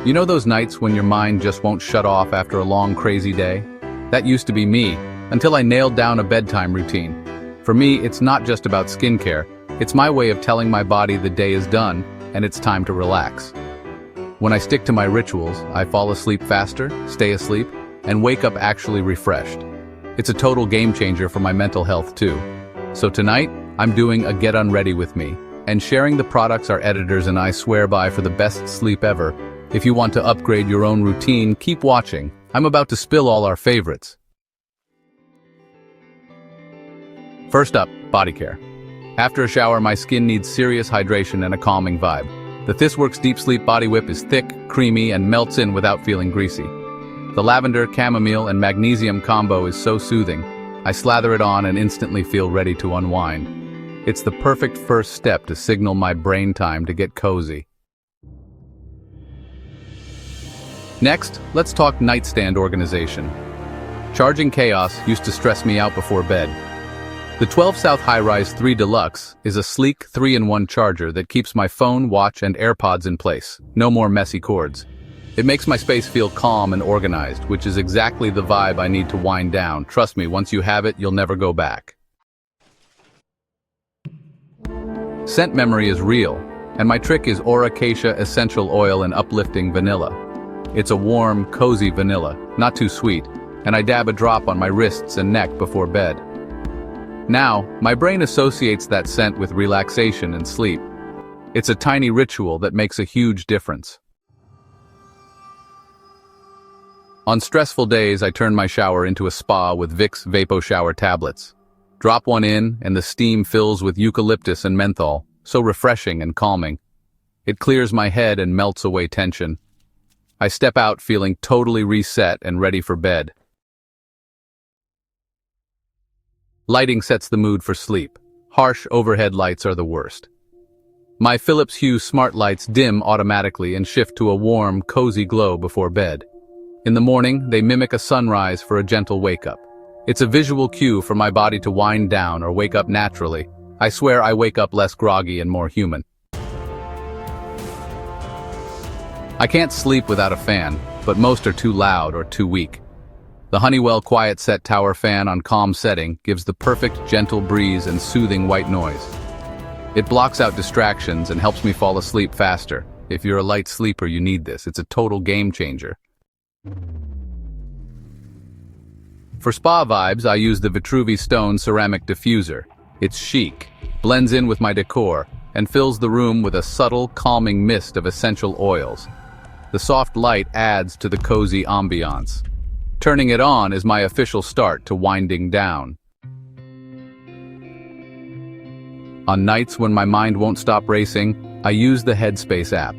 You know those nights when your mind just won't shut off after a long, crazy day? That used to be me, until I nailed down a bedtime routine. For me, it's not just about skincare, it's my way of telling my body the day is done, and it's time to relax. When I stick to my rituals, I fall asleep faster, stay asleep, and wake up actually refreshed. It's a total game changer for my mental health too. So tonight, I'm doing a Get Unready with me, and sharing the products our editors and I swear by for the best sleep ever. If you want to upgrade your own routine, keep watching. I'm about to spill all our favorites. First up, body care. After a shower, my skin needs serious hydration and a calming vibe. The Thisworks Deep Sleep Body Whip is thick, creamy, and melts in without feeling greasy. The lavender, chamomile, and magnesium combo is so soothing. I slather it on and instantly feel ready to unwind. It's the perfect first step to signal my brain time to get cozy. Next, let's talk nightstand organization. Charging chaos used to stress me out before bed. The 12 South High-Rise 3 Deluxe is a sleek 3-in-1 charger that keeps my phone, watch, and AirPods in place. No more messy cords. It makes my space feel calm and organized, which is exactly the vibe I need to wind down. Trust me, once you have it, you'll never go back. Scent memory is real, and my trick is Auracacia Essential Oil and Uplifting Vanilla. It's a warm, cozy vanilla, not too sweet, and I dab a drop on my wrists and neck before bed. Now, my brain associates that scent with relaxation and sleep. It's a tiny ritual that makes a huge difference. On stressful days, I turn my shower into a spa with Vicks Vapo Shower tablets. Drop one in, and the steam fills with eucalyptus and menthol, so refreshing and calming. It clears my head and melts away tension. I step out feeling totally reset and ready for bed. Lighting sets the mood for sleep. Harsh overhead lights are the worst. My Philips Hue smart lights dim automatically and shift to a warm, cozy glow before bed. In the morning, they mimic a sunrise for a gentle wake-up. It's a visual cue for my body to wind down or wake up naturally. I swear I wake up less groggy and more human. I can't sleep without a fan, but most are too loud or too weak. The Honeywell Quiet Set Tower fan on calm setting gives the perfect gentle breeze and soothing white noise. It blocks out distractions and helps me fall asleep faster. If you're a light sleeper, you need this. It's a total game changer. For spa vibes, I use the Vitruvi Stone Ceramic Diffuser. It's chic, blends in with my decor, and fills the room with a subtle, calming mist of essential oils. The soft light adds to the cozy ambiance. Turning it on is my official start to winding down. On nights when my mind won't stop racing, I use the Headspace app.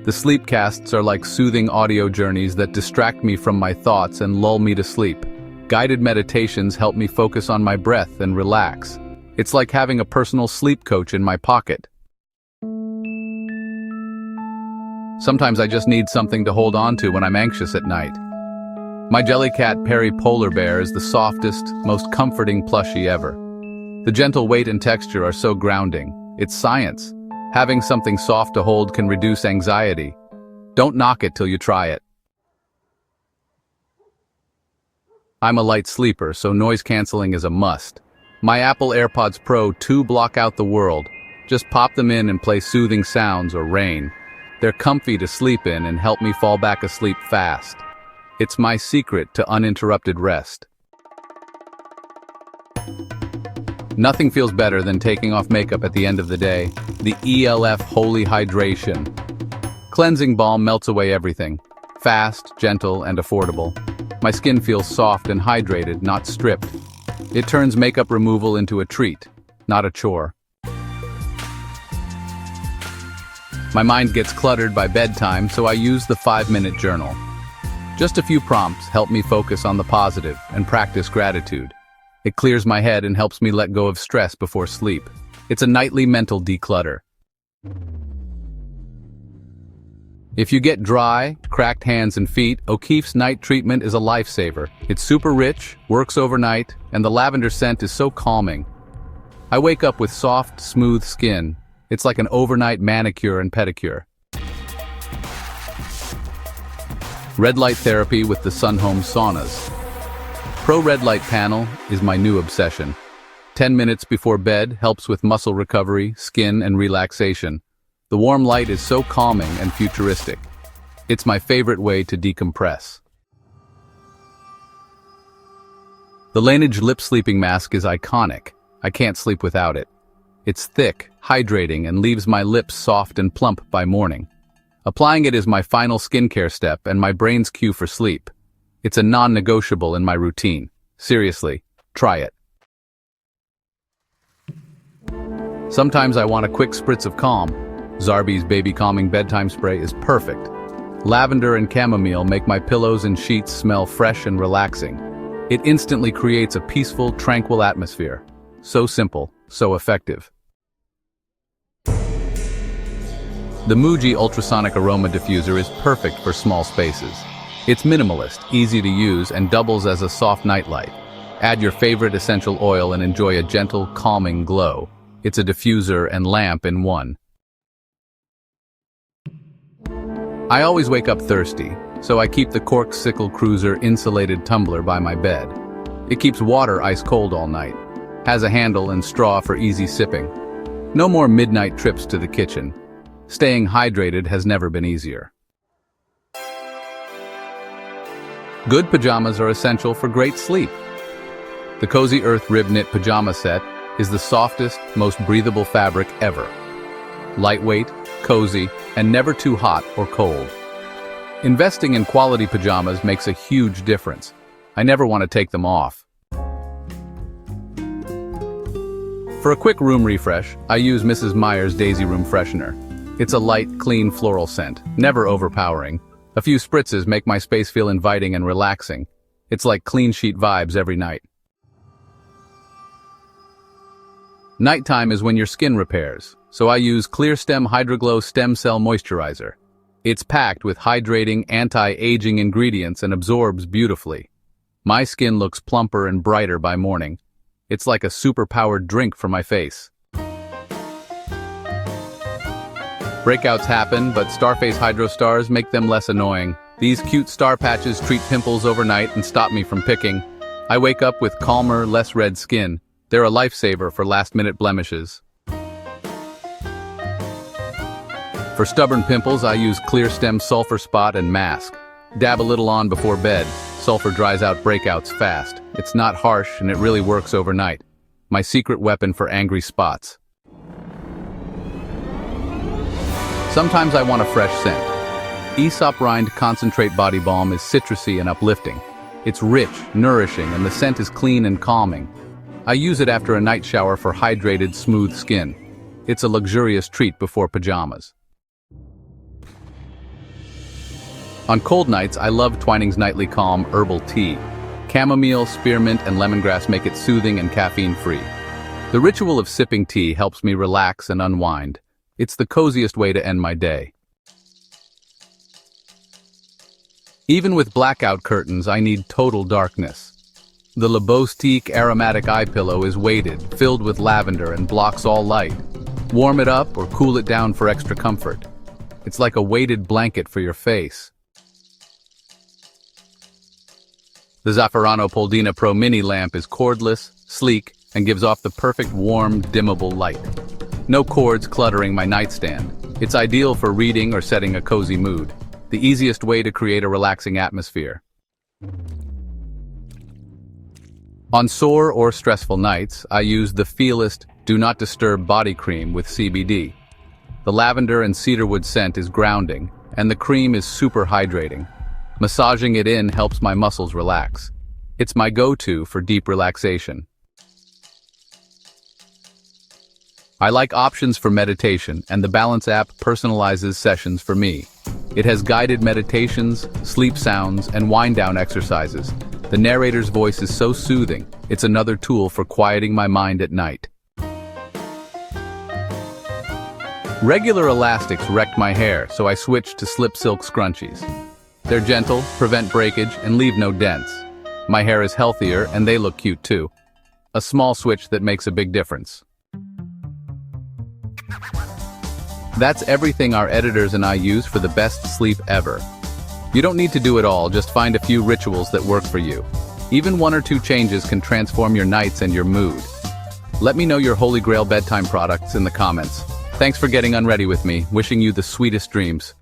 The sleepcasts are like soothing audio journeys that distract me from my thoughts and lull me to sleep. Guided meditations help me focus on my breath and relax. It's like having a personal sleep coach in my pocket. Sometimes I just need something to hold on to when I'm anxious at night. My Jellycat Perry Polar Bear is the softest, most comforting plushie ever. The gentle weight and texture are so grounding. It's science. Having something soft to hold can reduce anxiety. Don't knock it till you try it. I'm a light sleeper, so noise canceling is a must. My Apple AirPods Pro 2 block out the world. Just pop them in and play soothing sounds or rain. They're comfy to sleep in and help me fall back asleep fast. It's my secret to uninterrupted rest. Nothing feels better than taking off makeup at the end of the day. The ELF Holy Hydration. Cleansing balm melts away everything. Fast, gentle, and affordable. My skin feels soft and hydrated, not stripped. It turns makeup removal into a treat, not a chore. My mind gets cluttered by bedtime, so I use the 5-minute journal. Just a few prompts help me focus on the positive and practice gratitude. It clears my head and helps me let go of stress before sleep. It's a nightly mental declutter. If you get dry, cracked hands and feet, O'Keeffe's night treatment is a lifesaver. It's super rich, works overnight, and the lavender scent is so calming. I wake up with soft, smooth skin. It's like an overnight manicure and pedicure. Red light therapy with the Sun Home saunas. Pro red light panel is my new obsession. 10 minutes before bed helps with muscle recovery, skin, and relaxation. The warm light is so calming and futuristic. It's my favorite way to decompress. The Laneige Lip Sleeping Mask is iconic. I can't sleep without it. It's thick, hydrating, and leaves my lips soft and plump by morning. Applying it is my final skincare step and my brain's cue for sleep. It's a non-negotiable in my routine. Seriously, try it. Sometimes I want a quick spritz of calm. Zarbee's Baby Calming Bedtime Spray is perfect. Lavender and chamomile make my pillows and sheets smell fresh and relaxing. It instantly creates a peaceful, tranquil atmosphere. So simple, so effective. The Muji Ultrasonic Aroma Diffuser is perfect for small spaces. It's minimalist, easy to use, and doubles as a soft nightlight. Add your favorite essential oil and enjoy a gentle, calming glow. It's a diffuser and lamp in one. I always wake up thirsty, so I keep the Cork Sickle Cruiser insulated tumbler by my bed. It keeps water ice cold all night. Has a handle and straw for easy sipping. No more midnight trips to the kitchen. Staying hydrated has never been easier. Good pajamas are essential for great sleep. The Cozy Earth Rib Knit Pajama Set is the softest, most breathable fabric ever. Lightweight, cozy, and never too hot or cold. Investing in quality pajamas makes a huge difference. I never want to take them off. For a quick room refresh, I use Mrs. Meyer's Daisy Room Freshener. It's a light, clean floral scent, never overpowering. A few spritzes make my space feel inviting and relaxing. It's like clean sheet vibes every night. Nighttime is when your skin repairs, so I use Clear Stem Hydroglow Stem Cell Moisturizer. It's packed with hydrating, anti-aging ingredients and absorbs beautifully. My skin looks plumper and brighter by morning. It's like a super-powered drink for my face. Breakouts happen, but Starface Hydro Stars make them less annoying. These cute star patches treat pimples overnight and stop me from picking. I wake up with calmer, less red skin. They're a lifesaver for last-minute blemishes. For stubborn pimples, I use Clear Stem Sulfur Spot and Mask. Dab a little on before bed. Sulfur dries out breakouts fast. It's not harsh and it really works overnight. My secret weapon for angry spots. Sometimes I want a fresh scent. Aesop Rind Concentrate Body Balm is citrusy and uplifting. It's rich, nourishing, and the scent is clean and calming. I use it after a night shower for hydrated, smooth skin. It's a luxurious treat before pajamas. On cold nights, I love Twining's Nightly Calm Herbal Tea. Chamomile, spearmint, and lemongrass make it soothing and caffeine-free. The ritual of sipping tea helps me relax and unwind. It's the coziest way to end my day. Even with blackout curtains, I need total darkness. The Le Bostique Aromatic Eye Pillow is weighted, filled with lavender, and blocks all light. Warm it up or cool it down for extra comfort. It's like a weighted blanket for your face. The Zafferano Poldina Pro Mini Lamp is cordless, sleek, and gives off the perfect warm, dimmable light. No cords cluttering my nightstand. It's ideal for reading or setting a cozy mood. The easiest way to create a relaxing atmosphere. On sore or stressful nights, I use the Feelist Do Not Disturb Body Cream with CBD. The lavender and cedarwood scent is grounding, and the cream is super hydrating. Massaging it in helps my muscles relax. It's my go-to for deep relaxation. I like options for meditation, and the Balance app personalizes sessions for me. It has guided meditations, sleep sounds, and wind-down exercises. The narrator's voice is so soothing. It's another tool for quieting my mind at night. Regular elastics wrecked my hair, so I switched to Slip Silk scrunchies. They're gentle, prevent breakage, and leave no dents. My hair is healthier, and they look cute too. A small switch that makes a big difference. That's everything our editors and I use for the best sleep ever. You don't need to do it all, just find a few rituals that work for you. Even 1 or 2 changes can transform your nights and your mood. Let me know your holy grail bedtime products in the comments. Thanks for getting unready with me, wishing you the sweetest dreams.